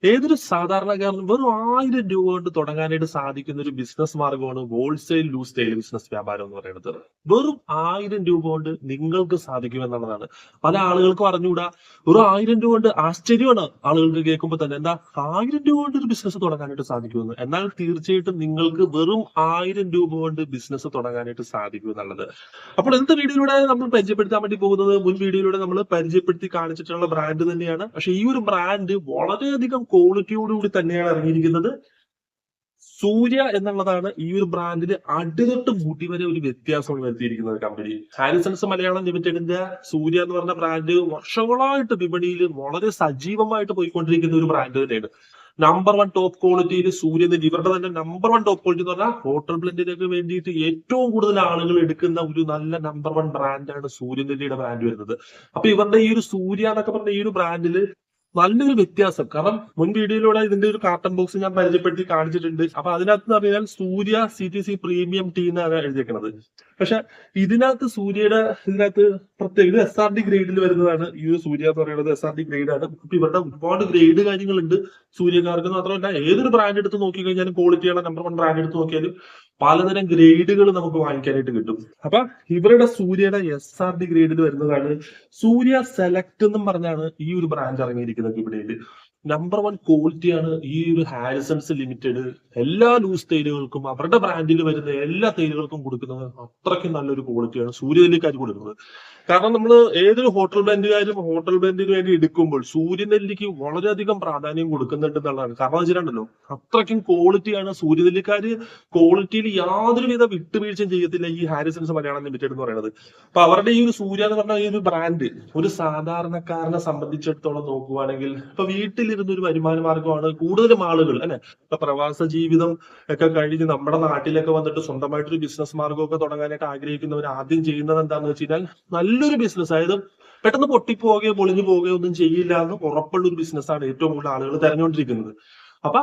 ഏതൊരു സാധാരണക്കാരനും വെറും 1000 രൂപ കൊണ്ട് തുടങ്ങാനായിട്ട് സാധിക്കുന്ന ഒരു ബിസിനസ് മാർഗമാണ് ഹോൾസെയിൽ ലൂസ് ടെയിൽ ബിസിനസ് വ്യാപാരം എന്ന് പറയുന്നത്. വെറും 1000 രൂപ കൊണ്ട് നിങ്ങൾക്ക് സാധിക്കുമെന്നുള്ളതാണ്. പല ആളുകൾക്കും അറിഞ്ഞുകൂടാ. വെറും 1000 രൂപ കൊണ്ട് ആശ്ചര്യമാണ് ആളുകൾക്ക് കേൾക്കുമ്പോൾ തന്നെ. എന്താ 1000 രൂപ കൊണ്ട് ഒരു ബിസിനസ് തുടങ്ങാനായിട്ട് സാധിക്കുമെന്ന്. എന്നാൽ തീർച്ചയായിട്ടും നിങ്ങൾക്ക് വെറും 1000 രൂപ കൊണ്ട് ബിസിനസ് തുടങ്ങാനായിട്ട് സാധിക്കും എന്നുള്ളത്. അപ്പോൾ ഇന്നത്തെ വീഡിയോയിലൂടെ നമ്മൾ പരിചയപ്പെടുത്താൻ വേണ്ടി പോകുന്നത്, മുൻ വീഡിയോയിലൂടെ നമ്മൾ പരിചയപ്പെടുത്തി കാണിച്ചിട്ടുള്ള ബ്രാൻഡ് തന്നെയാണ്. പക്ഷെ ഈ ഒരു ബ്രാൻഡ് വളരെയധികം ക്വാളിറ്റിയോടുകൂടി തന്നെയാണ് ഇറങ്ങിയിരിക്കുന്നത്. സൂര്യ എന്നുള്ളതാണ് ഈ ഒരു ബ്രാൻഡിന് അടിതൊട്ട് മൂട്ടി വരെ ഒരു വ്യത്യാസമാണ് വരുത്തിയിരിക്കുന്നത് കമ്പനി. ഹാരിസൺസ് മലയാളം ലിമിറ്റഡിന്റെ സൂര്യ എന്ന് പറഞ്ഞ ബ്രാൻഡ് വർഷങ്ങളായിട്ട് വിപണിയിൽ വളരെ സജീവമായിട്ട് പോയിക്കൊണ്ടിരിക്കുന്ന ഒരു ബ്രാൻഡ് തന്നെയാണ്. നമ്പർ 1 ടോപ്പ് ക്വാളിറ്റിയിൽ സൂര്യ ഇവരുടെ തന്നെ നമ്പർ 1 ടോപ്പ് ക്വാളിറ്റി എന്ന് പറഞ്ഞാൽ ഹോട്ടൽ ബ്ലെൻഡിനൊക്കെ വേണ്ടിയിട്ട് ഏറ്റവും കൂടുതൽ ആളുകൾ എടുക്കുന്ന ഒരു നല്ല നമ്പർ 1 ബ്രാൻഡാണ് സൂര്യനെല്ലിയുടെ ബ്രാൻഡ് വരുന്നത്. അപ്പൊ ഇവരുടെ ഈ ഒരു സൂര്യ എന്നൊക്കെ പറഞ്ഞ ഈ ഒരു ബ്രാൻഡിൽ നല്ലൊരു വ്യത്യാസം. കാരണം മുൻ വീഡിയോയിലൂടെ ഇതിന്റെ ഒരു കാർട്ടൺ ബോക്സ് ഞാൻ പരിചയപ്പെടുത്തി കാണിച്ചിട്ടുണ്ട്. അപ്പൊ അതിനകത്ത് പറഞ്ഞാൽ സൂര്യ CTC പ്രീമിയം ടീ എന്നാണ് എഴുതിയേക്കുന്നത്. പക്ഷെ ഇതിനകത്ത് പ്രത്യേക SRD ഗ്രേഡിൽ വരുന്നതാണ് ഈ ഒരു സൂര്യ എന്ന് പറയുന്നത്. SRD ഗ്രേഡ് ആണ്. ഇപ്പൊ ഇവരുടെ ഒരുപാട് ഗ്രേഡ് കാര്യങ്ങളുണ്ട്. സൂര്യക്കാർക്ക് മാത്രമല്ല ഏതൊരു ബ്രാൻഡ് എടുത്ത് നോക്കി കഴിഞ്ഞാലും, ക്വാളിറ്റിയുള്ള നമ്പർ 1 ബ്രാൻഡ് എടുത്ത് നോക്കിയാലും പലതരം ഗ്രേഡുകൾ നമുക്ക് വാങ്ങിക്കാനായിട്ട് കിട്ടും. അപ്പൊ ഇവരുടെ സൂര്യയുടെ SRD ഗ്രേഡിൽ വരുന്നതാണ് സൂര്യ സെലക്ട് എന്നും പറഞ്ഞാണ് ഈ ഒരു ബ്രാൻഡ് ഇറങ്ങിയിരിക്കുന്നത് ഇവിടെയിൽ. നമ്പർ 1 ക്വാളിറ്റിയാണ് ഈ ഒരു ഹാരിസൺസ് ലിമിറ്റഡ് എല്ലാ ലൂസ് തൈലുകൾക്കും അവരുടെ ബ്രാൻഡിൽ വരുന്ന എല്ലാ തൈലുകൾക്കും കൊടുക്കുന്നത്. അത്രയ്ക്കും നല്ലൊരു ക്വാളിറ്റിയാണ് സൂര്യനെല്ലിക്കാർ കൊടുക്കുന്നത്. കാരണം നമ്മൾ ഏതൊരു ഹോട്ടൽ ബ്രാൻഡിന് വേണ്ടി എടുക്കുമ്പോൾ സൂര്യനെല്ലിക്ക് വളരെയധികം പ്രാധാന്യം കൊടുക്കുന്നുണ്ട് എന്നുള്ളതാണ്. കാരണം വെച്ചിട്ടുണ്ടല്ലോ, അത്രയ്ക്കും ക്വാളിറ്റിയാണ് സൂര്യനെല്ലിക്കാര്. ക്വാളിറ്റിയിൽ യാതൊരുവിധ വിട്ടുവീഴ്ചയും ചെയ്യത്തില്ല ഈ ഹാരിസൺസ് മലയാളം ലിമിറ്റഡ് എന്ന് പറയുന്നത്. അപ്പൊ അവരുടെ ഈ ഒരു സൂര്യ എന്ന് പറഞ്ഞ ഈ ഒരു ബ്രാൻഡ് ഒരു സാധാരണക്കാരനെ സംബന്ധിച്ചിടത്തോളം നോക്കുവാണെങ്കിൽ, ഇപ്പൊ വീട്ടിലിരുന്ന ഒരു വരുമാന മാർഗമാണ് കൂടുതലും ആളുകൾ അല്ലെ. ഇപ്പൊ പ്രവാസ ജീവിതം ഒക്കെ കഴിഞ്ഞ് നമ്മുടെ നാട്ടിലൊക്കെ വന്നിട്ട് സ്വന്തമായിട്ടൊരു ബിസിനസ് മാർഗമൊക്കെ തുടങ്ങാനായിട്ട് ആഗ്രഹിക്കുന്നവർ ആദ്യം ചെയ്യുന്നത് എന്താണെന്ന് വെച്ച് കഴിഞ്ഞാൽ, നല്ലൊരു ബിസിനസ്, അതായത് പെട്ടെന്ന് പൊട്ടിപ്പോവുകയോ പൊളിഞ്ഞു പോവുകയോ ഒന്നും ചെയ്യില്ല എന്ന് ഉറപ്പുള്ള ഒരു ബിസിനസ്സാണ് ഏറ്റവും കൂടുതൽ ആളുകൾ തെരഞ്ഞുകൊണ്ടിരിക്കുന്നത്. അപ്പൊ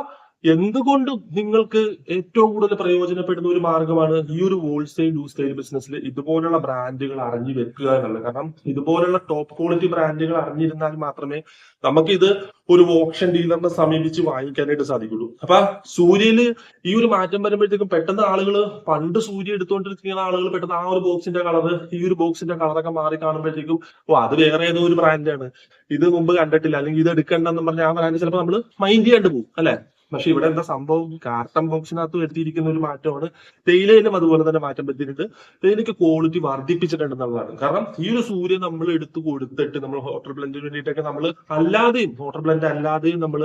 എന്തുകൊണ്ടും നിങ്ങൾക്ക് ഏറ്റവും കൂടുതൽ പ്രയോജനപ്പെടുന്ന ഒരു മാർഗമാണ് ഈ ഒരു ഹോൾസെയിൽ ലൂസ് ടെയിൽ ബിസിനസ്സിൽ ഇതുപോലുള്ള ബ്രാൻഡുകൾ അറിഞ്ഞു വെക്കുക എന്നുള്ളത്. കാരണം ഇതുപോലുള്ള ടോപ്പ് ക്വാളിറ്റി ബ്രാൻഡുകൾ അറിഞ്ഞിരുന്നാൽ മാത്രമേ നമുക്കിത് ഒരു ഓപ്ഷൻ ഡീലറിനെ സമീപിച്ച് വാങ്ങിക്കാനായിട്ട് സാധിക്കുള്ളൂ. അപ്പൊ സൂര്യയില് ഈ ഒരു മാറ്റം വരുമ്പോഴത്തേക്കും പെട്ടെന്ന് ആളുകൾ, പണ്ട് സൂര്യ എടുത്തുകൊണ്ടിരിക്കുന്ന ആളുകൾ പെട്ടെന്ന് ആ ഒരു ബോക്സിന്റെ കളർ, ഈ ഒരു ബോക്സിന്റെ കളറൊക്കെ മാറി കാണുമ്പോഴത്തേക്കും അത് വേറെ ഏതോ ഒരു ബ്രാൻഡാണ്, ഇത് മുമ്പ് കണ്ടിട്ടില്ല, അല്ലെങ്കിൽ ഇത് എടുക്കണ്ടെന്ന് പറഞ്ഞ ആ ബ്രാൻഡ് ചിലപ്പോൾ നമ്മൾ മൈൻഡ് ചെയ്യാണ്ട് പോകും അല്ലെ. പക്ഷെ ഇവിടെ എന്താ സംഭവം, കാർട്ടൺ ബോക്സിനകത്ത് വരുത്തിയിരിക്കുന്ന ഒരു മാറ്റമാണ്. തേയിലയിലും അതുപോലെ തന്നെ മാറ്റം വരുത്തിയിട്ടുണ്ട്. തേയിലയ്ക്ക് ക്വാളിറ്റി വർദ്ധിപ്പിച്ചിട്ടുണ്ടെന്നുള്ളതാണ്. കാരണം ഈ ഒരു സൂര്യ നമ്മൾ എടുത്തു കൊടുത്തിട്ട് നമ്മൾ ഹോട്ടൽ ബ്ലെൻഡിന് വേണ്ടിയിട്ടൊക്കെ നമ്മൾ ഹോട്ടൽ ബ്ലെൻഡ് അല്ലാതെയും നമ്മൾ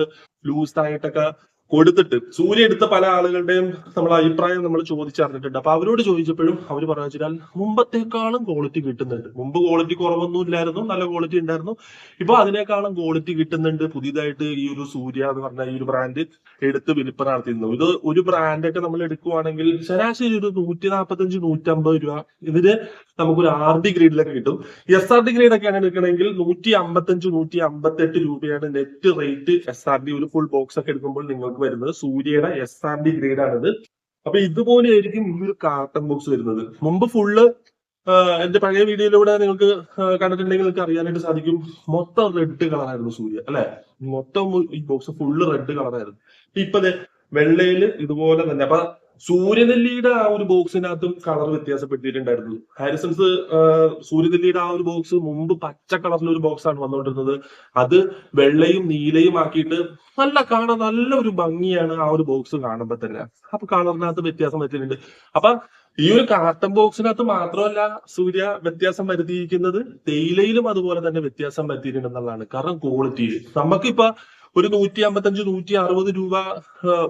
ലൂസ് ആയിട്ടൊക്കെ കൊടുത്തിട്ട് സൂര്യ എടുത്ത പല ആളുകളുടെയും നമ്മൾ അഭിപ്രായം നമ്മൾ ചോദിച്ചറിഞ്ഞിട്ടുണ്ട്. അപ്പൊ അവരോട് ചോദിച്ചപ്പോഴും അവർ പറഞ്ഞു വെച്ചാൽ മുമ്പത്തേക്കാളും ക്വാളിറ്റി കിട്ടുന്നുണ്ട്. മുമ്പ് ക്വാളിറ്റി കുറവൊന്നും ഇല്ലായിരുന്നു, നല്ല ക്വാളിറ്റി ഉണ്ടായിരുന്നു. ഇപ്പൊ അതിനേക്കാളും ക്വാളിറ്റി കിട്ടുന്നുണ്ട്. പുതിയതായിട്ട് ഈ ഒരു സൂര്യ എന്ന് പറഞ്ഞ ഈ ഒരു ബ്രാൻഡ് എടുത്ത് വിൽപ്പന നടത്തിയിരുന്നു. ഇത് ഒരു ബ്രാൻഡൊക്കെ നമ്മൾ എടുക്കുവാണെങ്കിൽ ശരാശരി ഒരു 145-150 രൂപ ഇതിന് നമുക്കൊരു RD ഗ്രേഡിലൊക്കെ കിട്ടും. SRD ഗ്രേഡ് ഒക്കെയാണ് എടുക്കണമെങ്കിൽ 155-158 രൂപയാണ് നെറ്റ് റേറ്റ്. SRD ഒരു ഫുൾ ബോക്സ് ഒക്കെ എടുക്കുമ്പോൾ നിങ്ങൾക്ക് വരുന്നത് സൂര്യയുടെ SRD ഗ്രേഡ് ആണിത്. അപ്പൊ ഇതുപോലെ ആയിരിക്കും ഈ ഒരു കാർട്ടൺ ബോക്സ് വരുന്നത്. മുമ്പ് ഫുള്ള് എന്റെ പഴയ വീഡിയോയിലൂടെ നിങ്ങൾക്ക് കണ്ടിട്ടുണ്ടെങ്കിൽ നിങ്ങൾക്ക് അറിയാനായിട്ട് സാധിക്കും, മൊത്തം റെഡ് കളറായിരുന്നു സൂര്യ അല്ലെ. മൊത്തം ഈ ബോക്സ് ഫുള്ള് റെഡ് കളറായിരുന്നു. ഇപ്പൊ വെള്ളയില് ഇതുപോലെ തന്നെ. അപ്പൊ സൂര്യനെല്ലിയുടെ ആ ഒരു ബോക്സിനകത്തും കളർ വ്യത്യാസപ്പെട്ടിട്ടുണ്ടായിരുന്നു. ഹാരിസൺസ് സൂര്യനെല്ലിയുടെ ആ ഒരു ബോക്സ് മുമ്പ് പച്ച കളറിലുള്ള ഒരു ബോക്സ് ആണ് വന്നുകൊണ്ടിരുന്നത്. അത് വെള്ളയും നീലയും ആക്കിയിട്ട് കാണാൻ നല്ല ഒരു ഭംഗിയാണ് ആ ഒരു ബോക്സ് കാണുമ്പോൾ തന്നെ. അപ്പൊ കളറിനകത്ത് വ്യത്യാസം വരുത്തിയിട്ടുണ്ട്. അപ്പൊ ഈ ഒരു കാർട്ടൺ ബോക്സിനകത്ത് മാത്രമല്ല സൂര്യ വ്യത്യാസം വരുത്തിയിരിക്കുന്നത്, തേയിലയിലും അതുപോലെ തന്നെ വ്യത്യാസം വരുത്തിയിട്ടുണ്ടെന്നുള്ളതാണ്. കാരണം ക്വാളിറ്റിയിൽ നമുക്കിപ്പോ ഒരു 155-160 രൂപ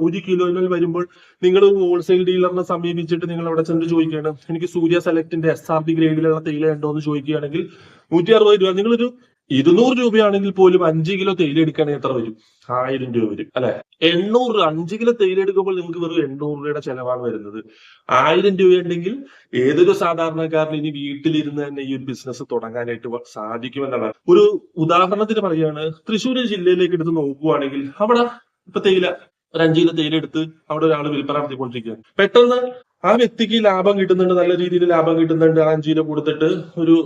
ഒരു കിലോയിൽ വരുമ്പോൾ നിങ്ങൾ ഹോൾസെയിൽ ഡീലറിനെ സമീപിച്ചിട്ട് നിങ്ങൾ അവിടെ ചെന്ന് ചോദിക്കുകയാണ്, എനിക്ക് സൂര്യ സെലക്ടിന്റെ SRD ഗ്രേഡിലുള്ള തേയില ഉണ്ടോ എന്ന് ചോദിക്കുകയാണെങ്കിൽ 160 രൂപ. നിങ്ങളൊരു 200 രൂപയാണെങ്കിൽ പോലും 5 കിലോ തേയില എടുക്കുകയാണെങ്കിൽ എത്ര വരും? 1000 രൂപ വരും അല്ലെ. 5 കിലോ തേയില എടുക്കുമ്പോൾ നിങ്ങൾക്ക് വെറും 800 രൂപയുടെ ചെലവാണ് വരുന്നത്. 1000 രൂപ ഉണ്ടെങ്കിൽ ഏതൊരു സാധാരണക്കാരന് ഇനി വീട്ടിലിരുന്ന് തന്നെ ഈ ഒരു ബിസിനസ് തുടങ്ങാനായിട്ട് സാധിക്കുമെന്നുള്ളതാണ്. ഒരു ഉദാഹരണത്തിന് പറയുകയാണ്, തൃശ്ശൂർ ജില്ലയിലേക്ക് എടുത്ത് നോക്കുവാണെങ്കിൽ അവിടെ ഇപ്പൊ തേയില ഒരു 5 കിലോ തേയില എടുത്ത് അവിടെ ഒരാൾ വിൽപ്പന നടത്തിക്കൊണ്ടിരിക്കുകയാണ്. പെട്ടെന്ന് ആ വ്യക്തിക്ക് ലാഭം കിട്ടുന്നുണ്ട്, നല്ല രീതിയിൽ ലാഭം കിട്ടുന്നുണ്ട്. ആ 5 കിലോ കൊടുത്തിട്ട് ഒരു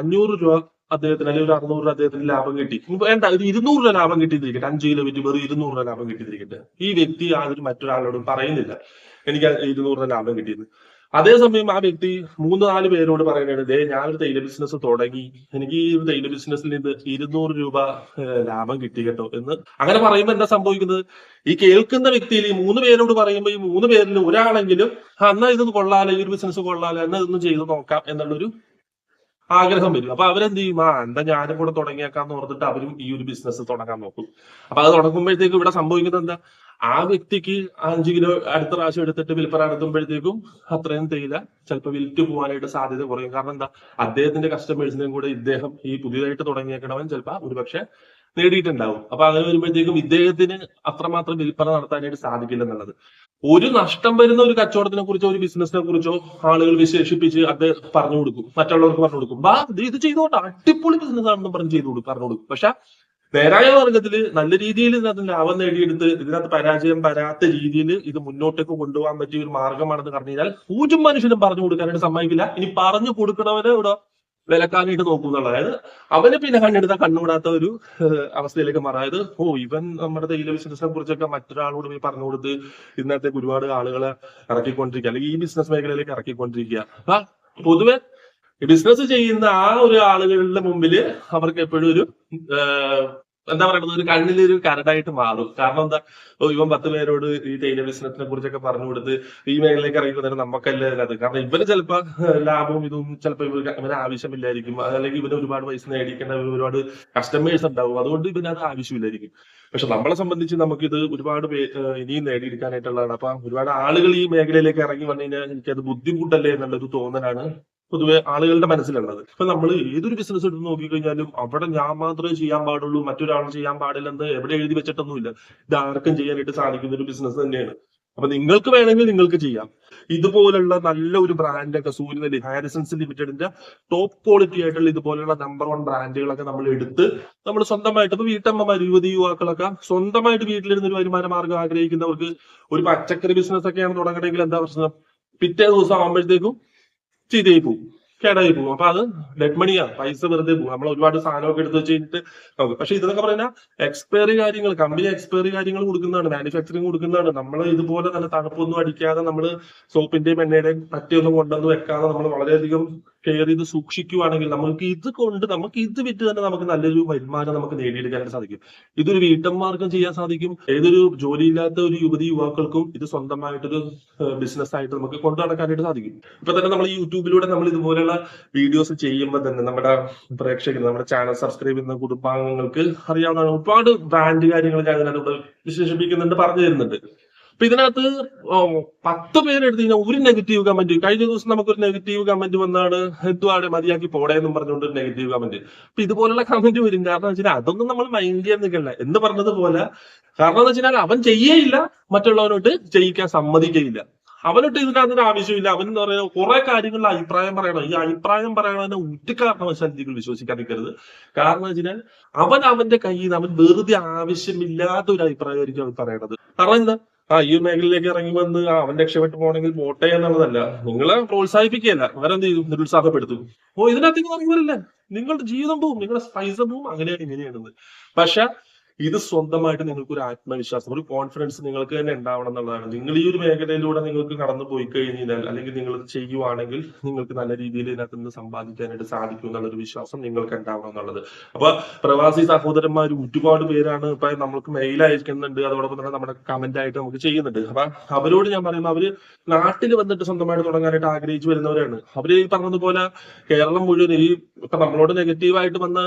500 രൂപ അദ്ദേഹത്തിന് അല്ലെങ്കിൽ ഒരു 600 രൂപ അദ്ദേഹത്തിന് ലാഭം കിട്ടി. ഇപ്പൊ വേണ്ട ഒരു 200 രൂപ ലാഭം കിട്ടിയിരിക്കട്ടെ, 5 കിലോ വിറ്റ് വെറും 200 രൂപ ലാഭം കിട്ടിയിരിക്കട്ടെ. ഈ വ്യക്തി യാതൊരു മറ്റൊരാളോടും പറയുന്നില്ല എനിക്ക് 200 രൂപ ലാഭം കിട്ടിയെന്ന്. അതേസമയം ആ വ്യക്തി 3-4 പേരോട് പറയുന്നത്, ദേ ഞാനൊരു തൈല ബിസിനസ് തുടങ്ങി, എനിക്ക് ഈ ഒരു തൈല ബിസിനസ്സിൽ നിന്ന് 200 രൂപ ലാഭം കിട്ടി കേട്ടോ എന്ന്. അങ്ങനെ പറയുമ്പോൾ എന്താ സംഭവിക്കുന്നത്? ഈ കേൾക്കുന്ന വ്യക്തിയിൽ ഈ 3 പേരോട് പറയുമ്പോൾ ഈ 3 പേരിൽ ഒരാളെങ്കിലും എന്നാ ഇത് കൊള്ളാലോ, ഈ ഒരു ബിസിനസ് കൊള്ളാലോ, എന്നാ ഇതൊന്നും ചെയ്ത് നോക്കാം എന്നുള്ളൊരു ആഗ്രഹം വരും. അപ്പൊ അവരെന്ത് ചെയ്യും? എന്താ ഞാനും കൂടെ തുടങ്ങിയേക്കാന്ന് ഓർത്തിട്ട് അവരും ഈ ഒരു ബിസിനസ് തുടങ്ങാൻ നോക്കും. അപ്പൊ അത് തുടങ്ങുമ്പോഴത്തേക്കും ഇവിടെ സംഭവിക്കുന്നത് എന്താ? ആ വ്യക്തിക്ക് 5 കിലോ അടുത്ത പ്രാവശ്യം എടുത്തിട്ട് വിൽപ്പന നടത്തുമ്പോഴത്തേക്കും അത്രയും തേയില ചിലപ്പോൾ വിൽറ്റ് പോകാനായിട്ട് സാധ്യത കുറയും. കാരണം എന്താ? അദ്ദേഹത്തിന്റെ കസ്റ്റമേഴ്സിനെയും കൂടെ ഇദ്ദേഹം ഈ പുതിയതായിട്ട് തുടങ്ങിയേക്കണവൻ ചിലപ്പോൾ ഒരുപക്ഷെ നേടിയിട്ടുണ്ടാവും. അപ്പൊ അങ്ങനെ വരുമ്പോഴത്തേക്കും ഇദ്ദേഹത്തിന് അത്രമാത്രം വിൽപ്പന നടത്താനായിട്ട് സാധിക്കില്ല എന്നുള്ളത്. ഒരു നഷ്ടം വരുന്ന ഒരു കച്ചവടത്തിനെ കുറിച്ചോ ഒരു ബിസിനസിനെ കുറിച്ചോ ആളുകൾ വിശേഷിപ്പിച്ച് അദ്ദേഹം പറഞ്ഞു കൊടുക്കും, മറ്റുള്ളവർക്ക് പറഞ്ഞു കൊടുക്കും. ഇത് ചെയ്തോട്ടെ, അടിപൊളി ബിസിനസ് ആണെന്ന് പറഞ്ഞ് പറഞ്ഞു കൊടുക്കും. പക്ഷെ നേരായ മാർഗത്തില് നല്ല രീതിയിൽ ഇതിനകത്ത് ലാഭം നേടിയെടുത്ത് ഇതിനകത്ത് പരാജയം വരാത്ത രീതിയിൽ ഇത് മുന്നോട്ടേക്ക് കൊണ്ടുപോകാൻ പറ്റിയ ഒരു മാർഗമാണെന്ന് പറഞ്ഞു കഴിഞ്ഞാൽ ഒരു മനുഷ്യനും പറഞ്ഞു കൊടുക്കാനായിട്ട് സമ്മതിക്കില്ല. ഇനി പറഞ്ഞു കൊടുക്കണവരെ ഇവിടെ വിലക്കാനായിട്ട് നോക്കും എന്നുള്ളത്. അതായത് അവന് പിന്നെ കണ്ണെടുത്ത കണ്ണുകൂടാത്ത ഒരു അവസ്ഥയിലേക്ക് മാറാം. അതായത് ഇവൻ നമ്മുടെ തേയില ബിസിനസിനെ കുറിച്ചൊക്കെ മറ്റൊരാളോട് പോയി പറഞ്ഞു കൊടുത്ത് ഇതിനകത്തേക്ക് ഒരുപാട് ആളുകളെ ഇറക്കിക്കൊണ്ടിരിക്കുക, അല്ലെങ്കിൽ ഈ ബിസിനസ് മേഖലയിലേക്ക് ഇറക്കിക്കൊണ്ടിരിക്കുക. അപ്പൊ പൊതുവെ ബിസിനസ് ചെയ്യുന്ന ആ ഒരു ആളുകളുടെ മുമ്പില് അവർക്ക് എപ്പോഴും ഒരു എന്താ പറയുന്നത്, ഒരു കണ്ണിലൊരു കരടായിട്ട് മാറും. കാരണം എന്താ? ഇവൻ 10 പേരോട് ഈ തേയില ബിസിനസിനെ കുറിച്ചൊക്കെ പറഞ്ഞു കൊടുത്ത് ഈ മേഖലയിലേക്ക് ഇറങ്ങി നമുക്കല്ലേ അത്. കാരണം ഇവന് ചിലപ്പോ ലാഭവും ഇതൊന്നും ചിലപ്പോ ഇവന് ആവശ്യമില്ലായിരിക്കും, അല്ലെങ്കിൽ ഇവന് ഒരുപാട് പൈസ നേടിക്കേണ്ട ഒരുപാട് കസ്റ്റമേഴ്സ് ഉണ്ടാവും, അതുകൊണ്ട് ഇവന് അത് ആവശ്യമില്ലായിരിക്കും. പക്ഷെ നമ്മളെ സംബന്ധിച്ച് നമുക്കിത് ഒരുപാട് ഇനിയും നേടിയെടുക്കാനായിട്ടുള്ളതാണ്. അപ്പൊ ഒരുപാട് ആളുകൾ ഈ മേഖലയിലേക്ക് ഇറങ്ങി വന്നു കഴിഞ്ഞാൽ എനിക്കത് ബുദ്ധിമുട്ടല്ലേ എന്നുള്ളൊരു തോന്നലാണ് പൊതുവെ ആളുകളുടെ മനസ്സിലുള്ളത്. ഇപ്പൊ നമ്മൾ ഏതൊരു ബിസിനസ് എടുത്ത് നോക്കിക്കഴിഞ്ഞാലും അവിടെ ഞാൻ മാത്രമേ ചെയ്യാൻ പാടുള്ളൂ, മറ്റൊരാൾ ചെയ്യാൻ പാടില്ലെന്ന് എവിടെ എഴുതി വെച്ചിട്ടൊന്നുമില്ല. ഇത് ആർക്കും ചെയ്യാനായിട്ട് സാധിക്കുന്ന ഒരു ബിസിനസ് തന്നെയാണ്. അപ്പൊ നിങ്ങൾക്ക് വേണമെങ്കിൽ നിങ്ങൾക്ക് ചെയ്യാം. ഇതുപോലുള്ള നല്ല ഒരു ബ്രാൻഡൊക്കെ സൂര്യനെല്ലി ഹാരിസൺസ് ലിമിറ്റഡിന്റെ ടോപ്പ് ക്വാളിറ്റി ആയിട്ടുള്ള ഇതുപോലുള്ള നമ്പർ 1 ബ്രാൻഡുകളൊക്കെ നമ്മൾ എടുത്ത് നമ്മൾ സ്വന്തമായിട്ട്, ഇപ്പൊ വീട്ടമ്മമാർ, യുവാക്കളൊക്കെ സ്വന്തമായിട്ട് വീട്ടിലിരുന്ന് ഒരു വരുമാന മാർഗം ആഗ്രഹിക്കുന്നവർക്ക് ഒരു പച്ചക്കറി ബിസിനസ് ഒക്കെയാണ് തുടങ്ങണമെങ്കിൽ എന്താ പ്രശ്നം? പിറ്റേ ദിവസം ആകുമ്പോഴത്തേക്കും ചീത്തയായി പോകും, കേടായി പോകും. അപ്പൊ അത് ഡെഡ് മണിയാ, പൈസ വെറുതെ പോകും. നമ്മൾ ഒരുപാട് സാധനമൊക്കെ എടുത്ത് വെച്ച് കഴിഞ്ഞിട്ട് നോക്കും. പക്ഷെ ഇതൊക്കെ പറഞ്ഞാൽ എക്സ്പയറി കാര്യങ്ങൾ, കമ്പനി എക്സ്പയറി കാര്യങ്ങൾ കൊടുക്കുന്നതാണ്, മാനുഫാക്ചറിങ് കൊടുക്കുന്നതാണ്. നമ്മൾ ഇതുപോലെ തന്നെ തണുപ്പൊന്നും അടിക്കാതെ നമ്മൾ സോപ്പിന്റെയും എണ്ണയുടെയും പറ്റിയൊന്നും കൊണ്ടുവന്ന് വെക്കാതെ നമ്മൾ വളരെയധികം കെയർ ചെയ്ത് സൂക്ഷിക്കുകയാണെങ്കിൽ നമുക്ക് ഇത് വിറ്റ് തന്നെ നമുക്ക് നല്ലൊരു വരുമാനം നമുക്ക് നേടിയെടുക്കാനായിട്ട് സാധിക്കും. ഇതൊരു വീട്ടമ്മമാർക്കും ചെയ്യാൻ സാധിക്കും. ഏതൊരു ജോലിയില്ലാത്ത ഒരു യുവാക്കൾക്കും ഇത് സ്വന്തമായിട്ടൊരു ബിസിനസ് ആയിട്ട് നമുക്ക് കൊണ്ടു നടക്കാനായിട്ട് സാധിക്കും. ഇപ്പൊ തന്നെ നമ്മൾ യൂട്യൂബിലൂടെ നമ്മൾ ഇതുപോലെയുള്ള വീഡിയോസ് ചെയ്യുമ്പോൾ തന്നെ നമ്മുടെ പ്രേക്ഷകർ, നമ്മുടെ ചാനൽ സബ്സ്ക്രൈബ് ചെയ്യുന്ന കുടുംബാംഗങ്ങൾക്ക് അറിയാവുന്ന ഒരുപാട് ബ്രാൻഡ് കാര്യങ്ങൾ ഞാൻ ഇതിനകത്ത് വിശേഷിപ്പിക്കുന്നുണ്ട്, പറഞ്ഞു തരുന്നുണ്ട്. അപ്പൊ ഇതിനകത്ത് 10 പേരെടുത്ത് കഴിഞ്ഞാൽ ഒരു നെഗറ്റീവ് കമന്റ്, കഴിഞ്ഞ ദിവസം നമുക്കൊരു നെഗറ്റീവ് കമന്റ് വന്നാണ്, എന്തുവാണ് മതിയാക്കി പോടേന്നും പറഞ്ഞുകൊണ്ട് ഒരു നെഗറ്റീവ് കമന്റ്. അപ്പൊ ഇതുപോലുള്ള കമന്റ് വരും. കാരണം വെച്ചാൽ അതൊന്നും നമ്മൾ മൈൻഡ് ചെയ്യാൻ നിൽക്കണ്ട എന്ന് പറഞ്ഞതുപോലെ. കാരണം എന്ന് വെച്ചാൽ അവൻ ചെയ്യേയില്ല, മറ്റുള്ളവരോട്ട് ചെയ്യിക്കാൻ സമ്മതിക്കയില്ല. അവനൊട്ട് ഇതിനകത്തിന് ആവശ്യമില്ല. അവൻ എന്ന് പറയുന്നത് കുറെ കാര്യങ്ങളിൽ അഭിപ്രായം പറയണം. ഈ അഭിപ്രായം പറയണതിനെ ഒറ്റക്കാരണവശാൽ നിങ്ങൾ വിശ്വസിക്കാൻ നിൽക്കരുത്. കാരണം വെച്ചാൽ അവന്റെ കയ്യിൽ നിന്ന് അവൻ വെറുതെ ആവശ്യമില്ലാത്ത ഒരു അഭിപ്രായമായിരിക്കും അവൻ പറയണത്. കാരണം എന്താ? ഈ മേഖലയിലേക്ക് ഇറങ്ങി വന്ന് അവൻ രക്ഷപ്പെട്ടു പോകണമെങ്കിൽ പോട്ടെ എന്നുള്ളതല്ല, നിങ്ങളെ പ്രോത്സാഹിപ്പിക്കുകയല്ല, അവരെന്ത് ചെയ്തു? നിരുത്സാഹപ്പെടുത്തും. ഇതിനകത്തേക്ക് ഇറങ്ങി വരില്ല, നിങ്ങളുടെ ജീവിതം പോവും, നിങ്ങളുടെ പൈസ പോവും, അങ്ങനെയാണ് ഇങ്ങനെയാണെന്ന്. പക്ഷെ ഇത് സ്വന്തമായിട്ട് നിങ്ങൾക്ക് ഒരു ആത്മവിശ്വാസം, ഒരു കോൺഫിഡൻസ് നിങ്ങൾക്ക് തന്നെ ഉണ്ടാവണം എന്നുള്ളതാണ്. നിങ്ങൾ ഈ ഒരു മേഖലയിലൂടെ നിങ്ങൾക്ക് കടന്നു പോയി കഴിഞ്ഞാൽ, അല്ലെങ്കിൽ നിങ്ങൾ ഇത് ചെയ്യുവാണെങ്കിൽ നിങ്ങൾക്ക് നല്ല രീതിയിൽ ഇതിനകത്ത് നിന്ന് സമ്പാദിക്കാനായിട്ട് സാധിക്കും എന്നുള്ളൊരു വിശ്വാസം നിങ്ങൾക്ക് ഉണ്ടാവണം എന്നുള്ളത്. അപ്പൊ പ്രവാസി സഹോദരന്മാർ ഒരുപാട് പേരാണ് ഇപ്പൊ നമ്മൾക്ക് മെയിൽ അയക്കുന്നുണ്ട്, അതോടൊപ്പം തന്നെ നമ്മുടെ കമന്റ് ആയിട്ട് നമുക്ക് ചെയ്യുന്നുണ്ട്. അപ്പൊ അവരോട് ഞാൻ പറയുമ്പോൾ അവര് നാട്ടിൽ വന്നിട്ട് സ്വന്തമായിട്ട് തുടങ്ങാനായിട്ട് ആഗ്രഹിച്ചു വരുന്നവരാണ്. അവര് ഈ പറഞ്ഞതുപോലെ കേരളം മുഴുവൻ ഇപ്പൊ നമ്മളോട് നെഗറ്റീവായിട്ട് വന്ന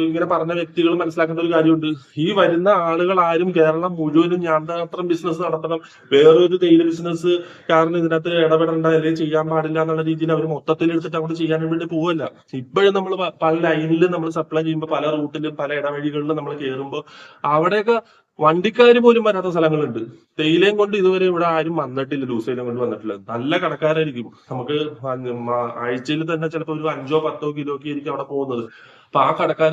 ഇങ്ങനെ പറഞ്ഞ വ്യക്തികൾ മനസ്സിലാക്കേണ്ട ഒരു കാര്യമുണ്ട്. ഈ വരുന്ന ആളുകൾ ആരും കേരളം മുഴുവനും ഞാൻ മാത്രം ബിസിനസ് നടത്തണം, വേറൊരു തേയില ബിസിനസ് കാരണം ഇതിനകത്ത് ഇടപെടേണ്ട അല്ലെങ്കിൽ ചെയ്യാൻ പാടില്ല എന്നുള്ള രീതിയിൽ അവർ മൊത്തത്തിൽ എടുത്തിട്ട് അങ്ങോട്ട് ചെയ്യാൻ വേണ്ടി പോവല്ല. ഇപ്പോഴും നമ്മൾ പല ലൈനിലും നമ്മൾ സപ്ലൈ ചെയ്യുമ്പോൾ, പല റൂട്ടിലും പല ഇടവഴികളിലും നമ്മൾ കയറുമ്പോൾ അവിടെയൊക്കെ വണ്ടിക്കാർ പോലും വരാത്ത സ്ഥലങ്ങളുണ്ട്. തേയിലയും കൊണ്ട് ഇതുവരെ ഇവിടെ ആരും വന്നിട്ടില്ല, ലൂസയിലും കൊണ്ട് വന്നിട്ടില്ല. നല്ല കടക്കാരായിരിക്കും. നമുക്ക് ആഴ്ചയിൽ തന്നെ ചിലപ്പോൾ ഒരു 5-10 കിലോക്ക് ആയിരിക്കും അവിടെ പോകുന്നത്. അപ്പൊ ആ കടക്കാർ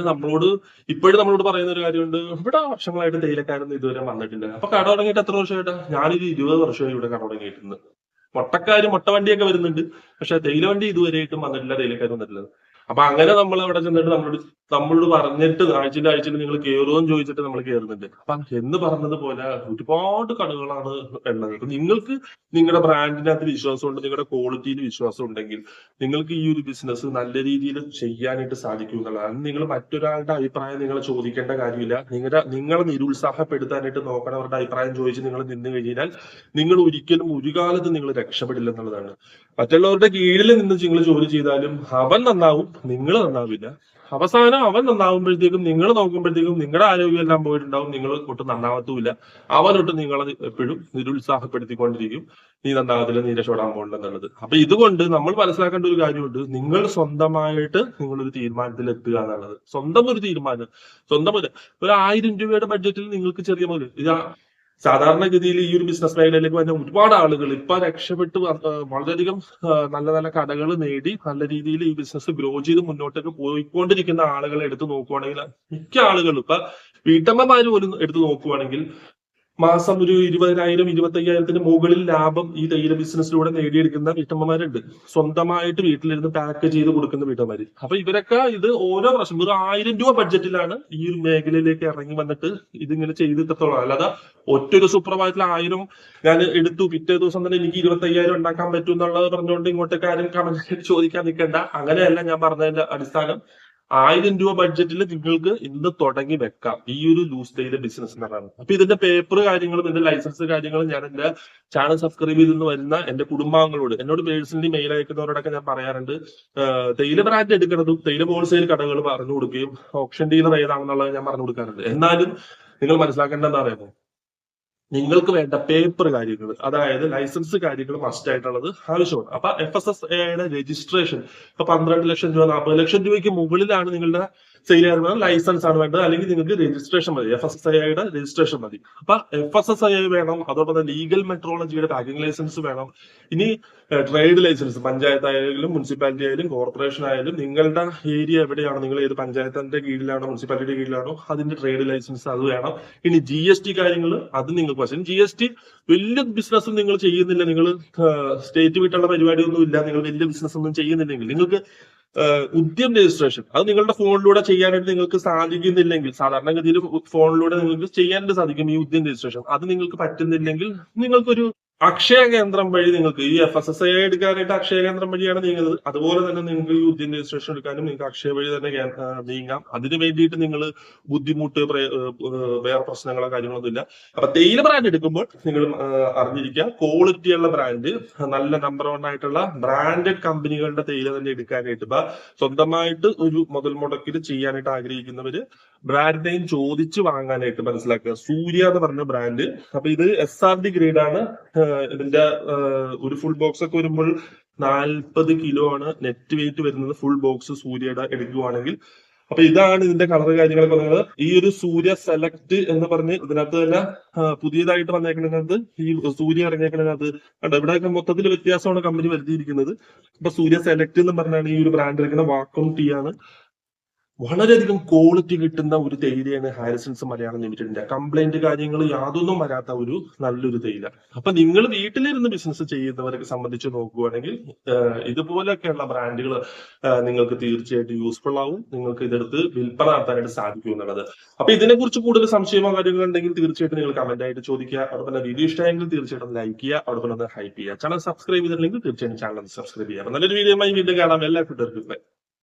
ഇപ്പോഴും നമ്മളോട് പറയുന്ന ഒരു കാര്യമുണ്ട്, ഇവിടെ വർഷങ്ങളായിട്ട് തേയിലക്കാരൊന്നും ഇതുവരെ വന്നിട്ടില്ല. അപ്പൊ കട തുടങ്ങിയിട്ട് എത്ര വർഷമായിട്ടാ? ഞാനൊരു 20 വർഷമായി ഇവിടെ കട തുടങ്ങിയിട്ടുണ്ട്. മുട്ട വണ്ടിയൊക്കെ വരുന്നുണ്ട്, പക്ഷെ തേയില വണ്ടി ഇതുവരെയായിട്ടും വന്നിട്ടില്ല, തേയിലക്കാർ വന്നിട്ടില്ല. അപ്പൊ അങ്ങനെ നമ്മൾ അവിടെ ചെന്നിട്ട് നമ്മളോട് പറഞ്ഞിട്ട് ആഴ്ചയിൽ നിങ്ങൾ കയറുമെന്ന് ചോദിച്ചിട്ട് നമ്മൾ കയറുന്നുണ്ട്. അപ്പൊ എന്ന് പറഞ്ഞതുപോലെ ഒരുപാട് കടകളാണ് ഉള്ളത്. അപ്പൊ നിങ്ങൾക്ക് നിങ്ങളുടെ ബ്രാൻഡിനകത്ത് വിശ്വാസമുണ്ട്, നിങ്ങളുടെ ക്വാളിറ്റിയിൽ വിശ്വാസം ഉണ്ടെങ്കിൽ നിങ്ങൾക്ക് ഈ ഒരു ബിസിനസ് നല്ല രീതിയിൽ ചെയ്യാനായിട്ട് സാധിക്കും എന്നുള്ളതാണ്. നിങ്ങൾ മറ്റൊരാളുടെ അഭിപ്രായം നിങ്ങൾ ചോദിക്കേണ്ട കാര്യമില്ല. നിങ്ങളെ നിരുത്സാഹപ്പെടുത്താനായിട്ട് നോക്കണവരുടെ അഭിപ്രായം ചോദിച്ച് നിങ്ങൾ നിന്ന് കഴിഞ്ഞാൽ നിങ്ങൾ ഒരിക്കലും ഒരു കാലത്ത് നിങ്ങൾ രക്ഷപ്പെടില്ല എന്നുള്ളതാണ്. മറ്റുള്ളവരുടെ കീഴിൽ നിന്ന് നിങ്ങൾ ജോലി ചെയ്താലും അവൻ നന്നാവും, നിങ്ങൾ നന്നാവില്ല. അവസാനം അവൻ നന്നാവുമ്പോഴത്തേക്കും നിങ്ങൾ നോക്കുമ്പോഴത്തേക്കും നിങ്ങളുടെ ആരോഗ്യം എല്ലാം പോയിട്ടുണ്ടാവും, നിങ്ങൾ ഒട്ടും നന്നാവത്തുമില്ല. അവനൊട്ട് നിങ്ങളെ എപ്പോഴും നിരുത്സാഹപ്പെടുത്തിക്കൊണ്ടിരിക്കും, നീ നന്നാകത്തില്ല, നീ രക്ഷപ്പെടാൻ പോകണ്ട എന്നുള്ളത്. അപ്പൊ ഇതുകൊണ്ട് നമ്മൾ മനസ്സിലാക്കേണ്ട ഒരു കാര്യമുണ്ട്, നിങ്ങൾ സ്വന്തമായിട്ട് നിങ്ങളൊരു തീരുമാനത്തിൽ എത്തുക എന്നുള്ളത്. സ്വന്തം ഒരു തീരുമാനം, സ്വന്തം ഒരു 1000 രൂപയുടെ ബഡ്ജറ്റിൽ നിങ്ങൾക്ക് ചെറിയ മുതൽ സാധാരണഗതിയിൽ ഈ ഒരു ബിസിനസ് മേഖലയിലേക്ക് വരുന്ന ഒരുപാട് ആളുകൾ ഇപ്പൊ രക്ഷപ്പെട്ട് വളരെയധികം നല്ല നല്ല കടകൾ നേടി നല്ല രീതിയിൽ ഈ ബിസിനസ് ഗ്രോ ചെയ്ത് മുന്നോട്ടേക്ക് പോയിക്കൊണ്ടിരിക്കുന്ന ആളുകളെ എടുത്ത് നോക്കുവാണെങ്കിൽ മിക്ക ആളുകളും ഇപ്പൊ വീട്ടമ്മമാര് പോലും എടുത്ത് നോക്കുവാണെങ്കിൽ മാസം ഒരു 20,000 25,000 മുകളിൽ ലാഭം ഈ തൈല ബിസിനസ്സിലൂടെ നേടിയെടുക്കുന്ന വീട്ടമ്മമാരുണ്ട്. സ്വന്തമായിട്ട് വീട്ടിലിരുന്ന് പാക്ക് ചെയ്ത് കൊടുക്കുന്ന വീട്ടമ്മമാര്. അപ്പൊ ഇവരൊക്കെ ഇത് ഓരോ പ്രാവശ്യം ഒരു 1000 രൂപ ബഡ്ജറ്റിലാണ് ഈ ഒരു മേഖലയിലേക്ക് ഇറങ്ങി വന്നിട്ട് ഇതിങ്ങനെ ചെയ്തിട്ടത്തോളം. അല്ലാതെ ഒറ്റൊരു സുപ്രഭാതത്തിൽ 1000 ഞാൻ എടുത്തു പിറ്റേ ദിവസം തന്നെ എനിക്ക് 25,000 ഉണ്ടാക്കാൻ പറ്റും എന്നുള്ളത് പറഞ്ഞുകൊണ്ട് ഇങ്ങോട്ടേക്ക് ആരും കമന്റ് ചോദിക്കാൻ നിൽക്കേണ്ട. അങ്ങനെയല്ല ഞാൻ പറഞ്ഞതിന്റെ അടിസ്ഥാനം. 1000 രൂപ ബഡ്ജറ്റിൽ നിങ്ങൾക്ക് ഇന്ന് തുടങ്ങി വെക്കാം ഈ ഒരു ലൂസ് തൈല ബിസിനസ് എന്ന് പറയുന്നത്. അപ്പൊ ഇതിന്റെ പേപ്പർ കാര്യങ്ങളും ഇതിന്റെ ലൈസൻസ് കാര്യങ്ങളും ഞാൻ എന്റെ ചാനൽ സബ്സ്ക്രൈബ് ചെയ്തെന്ന് വരുന്ന എന്റെ കുടുംബാംഗങ്ങളോട്, എന്നോട് പേഴ്സണലി മെയിൽ അയക്കുന്നവരോടൊക്കെ ഞാൻ പറയാറുണ്ട്, തൈല ബ്രാൻഡ് എടുക്കുന്നതും തൈല ഹോൾസെയിൽ കടകൾ പറഞ്ഞു കൊടുക്കുകയും ഓപ്ഷൻ ഡീലർ ഏതാണെന്നുള്ളത് ഞാൻ പറഞ്ഞു കൊടുക്കാറുണ്ട്. എന്നാലും നിങ്ങൾ മനസ്സിലാക്കേണ്ട എന്താ പറയുന്നത്, നിങ്ങൾക്ക് വേണ്ട പേപ്പർ കാര്യങ്ങൾ, അതായത് ലൈസൻസ് കാര്യങ്ങൾ മസ്റ്റ് ആയിട്ടുള്ളത് ആവശ്യമാണ്. അപ്പൊ FSSAIയുടെ രജിസ്ട്രേഷൻ ഇപ്പൊ 12 ലക്ഷം രൂപ 40 ലക്ഷം രൂപയ്ക്ക് മുകളിലാണ് നിങ്ങളുടെ സെയിൽ ചെയ്യുന്നത് ലൈസൻസ് ആണ് വേണ്ടത്, അല്ലെങ്കിൽ നിങ്ങൾക്ക് രജിസ്ട്രേഷൻ മതി, FSSAIയുടെ രജിസ്ട്രേഷൻ മതി. അപ്പൊ FSSAI വേണം, അതോടൊപ്പം തന്നെ ലീഗൽ മെട്രോളജിയുടെ പാക്കിംഗ് ലൈസൻസ് വേണം. ഇനി ട്രേഡ് ലൈസൻസ് പഞ്ചായത്ത് ആയാലും മുനിസിപ്പാലിറ്റി ആയാലും കോർപ്പറേഷൻ ആയാലും നിങ്ങളുടെ ഏരിയ എവിടെയാണോ, നിങ്ങൾ ഏത് പഞ്ചായത്തിന്റെ കീഴിലാണോ മുനിസിപ്പാലിറ്റിയുടെ കീഴിലാണോ അതിന്റെ ട്രേഡ് ലൈസൻസ് അത് വേണം. ഇനി GST കാര്യങ്ങൾ അത് നിങ്ങൾക്ക് വശം. GST വലിയ ബിസിനസ് നിങ്ങൾ ചെയ്യുന്നില്ല, നിങ്ങൾ സ്റ്റേറ്റ് വിട്ടുള്ള പരിപാടിയൊന്നും ഇല്ല, നിങ്ങൾ വലിയ ബിസിനസ് ഒന്നും ചെയ്യുന്നില്ലെങ്കിൽ നിങ്ങൾക്ക് ഉദ്യം രജിസ്ട്രേഷൻ അത് നിങ്ങളുടെ ഫോണിലൂടെ ചെയ്യാനായിട്ട് നിങ്ങൾക്ക് സാധിക്കുന്നില്ലെങ്കിൽ, സാധാരണഗതിയിൽ ഫോണിലൂടെ നിങ്ങൾക്ക് ചെയ്യാനായിട്ട് സാധിക്കും ഈ ഉദ്യം രജിസ്ട്രേഷൻ. അത് നിങ്ങൾക്ക് പറ്റുന്നില്ലെങ്കിൽ നിങ്ങൾക്കൊരു അക്ഷയ കേന്ദ്രം വഴി നിങ്ങൾക്ക് ഈ FSSAI എടുക്കാനായിട്ട് അക്ഷയ കേന്ദ്രം വഴിയാണ് നീങ്ങുന്നത്. അതുപോലെ തന്നെ നിങ്ങൾക്ക് ഈ ഉദ്യം രജിസ്ട്രേഷൻ എടുക്കാനും നിങ്ങൾക്ക് അക്ഷയ വഴി തന്നെ നീങ്ങാം. അതിന് വേണ്ടിയിട്ട് നിങ്ങൾ ബുദ്ധിമുട്ട് വേറെ പ്രശ്നങ്ങളോ കാര്യങ്ങളൊന്നും ഇല്ല. അപ്പൊ തേയില ബ്രാൻഡ് എടുക്കുമ്പോൾ നിങ്ങൾ അറിഞ്ഞിരിക്കുക, ക്വാളിറ്റിയുള്ള ബ്രാൻഡ്, നല്ല നമ്പർ 1 ആയിട്ടുള്ള ബ്രാൻഡഡ് കമ്പനികളുടെ തേയില തന്നെ എടുക്കാനായിട്ട്. ഇപ്പൊ സ്വന്തമായിട്ട് ഒരു മുതൽ മുടക്കിൽ ചെയ്യാനായിട്ട് ആഗ്രഹിക്കുന്നവര് ബ്രാൻഡ് നെയിം ചോദിച്ച് വാങ്ങാനായിട്ട് മനസ്സിലാക്കുക. സൂര്യ എന്ന് പറഞ്ഞ ബ്രാൻഡ്. അപ്പൊ ഇത് SRD ഗ്രേഡ് ആണ്. ഇതിന്റെ ഒരു ഫുൾ ബോക്സ് ഒക്കെ വരുമ്പോൾ 40 കിലോ ആണ് നെറ്റ് വെയിറ്റ് വരുന്നത്, ഫുൾ ബോക്സ് സൂര്യയുടെ എടുക്കുവാണെങ്കിൽ. അപ്പൊ ഇതാണ് ഇതിന്റെ കളർ കാര്യങ്ങളൊക്കെ പറയുന്നത്. ഈ ഒരു സൂര്യ സെലക്ട് എന്ന് പറഞ്ഞ് ഇതിനകത്ത് തന്നെ പുതിയതായിട്ട് വന്നേക്കുന്നത് ഈ സൂര്യ ഇറങ്ങിയേക്കുന്നത് കണ്ടോ, ഇവിടെയൊക്കെ മൊത്തത്തിൽ വ്യത്യാസമാണ് കമ്പനി വരുത്തിയിരിക്കുന്നത്. അപ്പൊ സൂര്യ സെലക്ട് എന്ന് പറഞ്ഞാണ് ഈ ഒരു ബ്രാൻഡ് ഇറങ്ങുന്ന വാക്വം ടീ ആണ്. വളരെയധികം ക്വാളിറ്റി കിട്ടുന്ന ഒരു തേയിലയാണ് ഹാരിസൺസ് മലയാളം ലിമിറ്റഡിന്റെ. കംപ്ലൈന്റ് കാര്യങ്ങൾ യാതൊന്നും വരാത്ത ഒരു നല്ലൊരു തേയില. അപ്പൊ നിങ്ങൾ വീട്ടിലിരുന്ന് ബിസിനസ് ചെയ്യുന്നവരൊക്കെ സംബന്ധിച്ച് നോക്കുകയാണെങ്കിൽ ഇതുപോലെയൊക്കെയുള്ള ബ്രാൻഡുകൾ നിങ്ങൾക്ക് തീർച്ചയായിട്ടും യൂസ്ഫുൾ ആവും. നിങ്ങൾക്ക് ഇതെടുത്ത് വിൽപ്പന നടത്താനായിട്ട് സാധിക്കും എന്നുള്ളത്. അപ്പൊ ഇതിനെക്കുറിച്ച് കൂടുതൽ സംശയമോ കാര്യങ്ങൾ ഉണ്ടെങ്കിൽ തീർച്ചയായിട്ടും നിങ്ങൾ കമന്റ് ആയിട്ട് ചോദിക്കുക. അവിടെ തന്നെ വീഡിയോ ഇഷ്ടമായെങ്കിൽ തീർച്ചയായിട്ടും ലൈക്ക് ചെയ്യുക, അവിടെ തന്നെ ഹൈപ്പ് ചെയ്യുക. ചാനൽ സബ്സ്ക്രൈബ് ചെയ്തില്ലെങ്കിൽ തീർച്ചയായിട്ടും ചാനൽ സബ്സ്ക്രൈബ് ചെയ്യുക. അപ്പൊ നല്ലൊരു വീഡിയോ വീണ്ടും കാണാം. എല്ലാ കൂട്ടുകാർക്കും